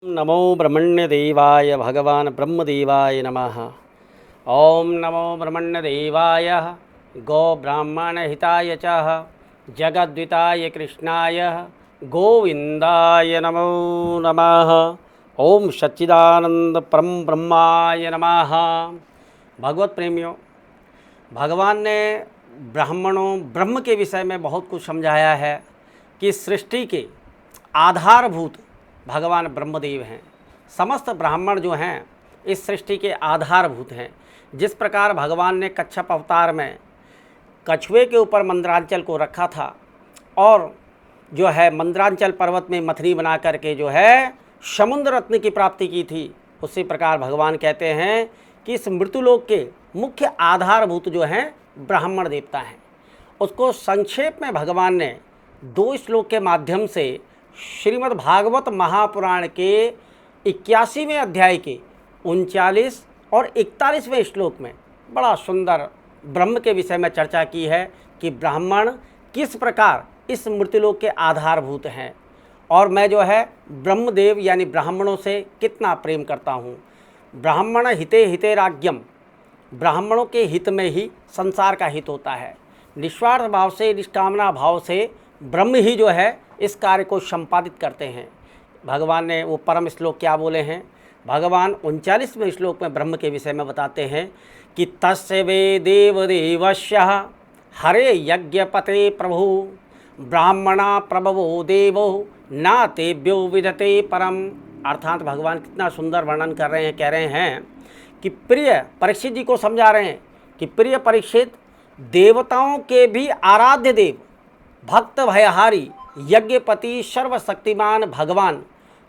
नमो ब्रह्मण्यदेवाय भगवान् ब्रह्मदेवाय नमः। ओम नमो ब्रह्मण्यदेवाय गोब्राह्मणहिताय च जगद्विताय कृष्णाय गोविंदाय नमो नमः। ओम सच्चिदानंद परम ब्रह्माय नमः। भगवत प्रेमियों, भगवान ने ब्रह्म के विषय में बहुत कुछ समझाया है कि सृष्टि के आधारभूत भगवान ब्रह्मदेव हैं। समस्त ब्राह्मण जो हैं इस सृष्टि के आधारभूत हैं। जिस प्रकार भगवान ने कच्छप अवतार में कछुए के ऊपर मंदरांचल को रखा था और जो है मंदरांचल पर्वत में मथनी बना करके जो है समुद्र रत्न की प्राप्ति की थी, उसी प्रकार भगवान कहते हैं कि इस मृत्युलोक के मुख्य आधारभूत जो हैं ब्राह्मण देवता हैं। उसको संक्षेप में भगवान ने 2 श्लोक के माध्यम से श्रीमद् भागवत महापुराण के 81वें अध्याय के 39 और 41वें श्लोक में बड़ा सुंदर ब्रह्म के विषय में चर्चा की है कि ब्राह्मण किस प्रकार इस मृत्युलोक के आधारभूत हैं और मैं जो है ब्रह्मदेव यानी ब्राह्मणों से कितना प्रेम करता हूँ। ब्राह्मण हिते हिते राज्ञम, ब्राह्मणों के हित में ही संसार का हित होता है। निस्वार्थ भाव से, निष्कामना भाव से ब्रह्म ही जो है इस कार्य को संपादित करते हैं। भगवान ने वो परम श्लोक क्या बोले हैं? भगवान 39वें श्लोक में ब्रह्म के विषय में बताते हैं कि तस्य वे देवदेवस्य हरे यज्ञपते प्रभु ब्राह्मणा प्रभवो देवो ना तेभ्यो विदते परम। अर्थात भगवान कितना सुंदर वर्णन कर रहे हैं, कह रहे हैं कि प्रिय परीक्षित जी को समझा रहे हैं कि प्रिय परीक्षित, देवताओं के भी आराध्य देव, भक्त भयहारी, यज्ञपति, सर्वशक्तिमान भगवान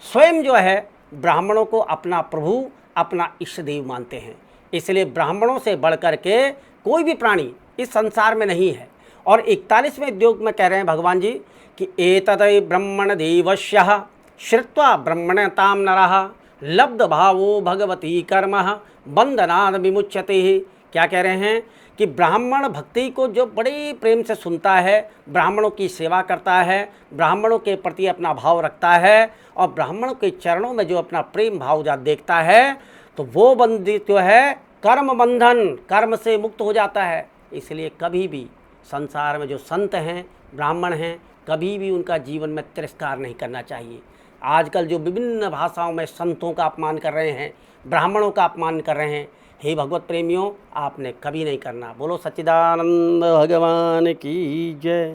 स्वयं जो है ब्राह्मणों को अपना प्रभु, अपना इष्ट देव मानते हैं। इसलिए ब्राह्मणों से बढ़कर के कोई भी प्राणी इस संसार में नहीं है। और 41वें उद्योग में कह रहे हैं भगवान जी कि एतदै ब्रह्मण देवस्य श्रुत्वा ब्रह्मणतां नरः लब्ध भावो भगवती कर्म बंधनाद विमुच्यते। क्या कह रहे हैं कि ब्राह्मण भक्ति को जो बड़े प्रेम से सुनता है, ब्राह्मणों की सेवा करता है, ब्राह्मणों के प्रति अपना भाव रखता है और ब्राह्मणों के चरणों में जो अपना प्रेम भाव जा देखता है तो वो बंदित जो है कर्म बंधन, कर्म से मुक्त हो जाता है। इसलिए कभी भी संसार में जो संत हैं, ब्राह्मण हैं, कभी भी उनका जीवन में तिरस्कार नहीं करना चाहिए। आजकल जो विभिन्न भाषाओं में संतों का अपमान कर रहे हैं, ब्राह्मणों का अपमान कर रहे हैं, हे भगवत प्रेमियों, आपने कभी नहीं करना। बोलो सच्चिदानंद भगवान की जय।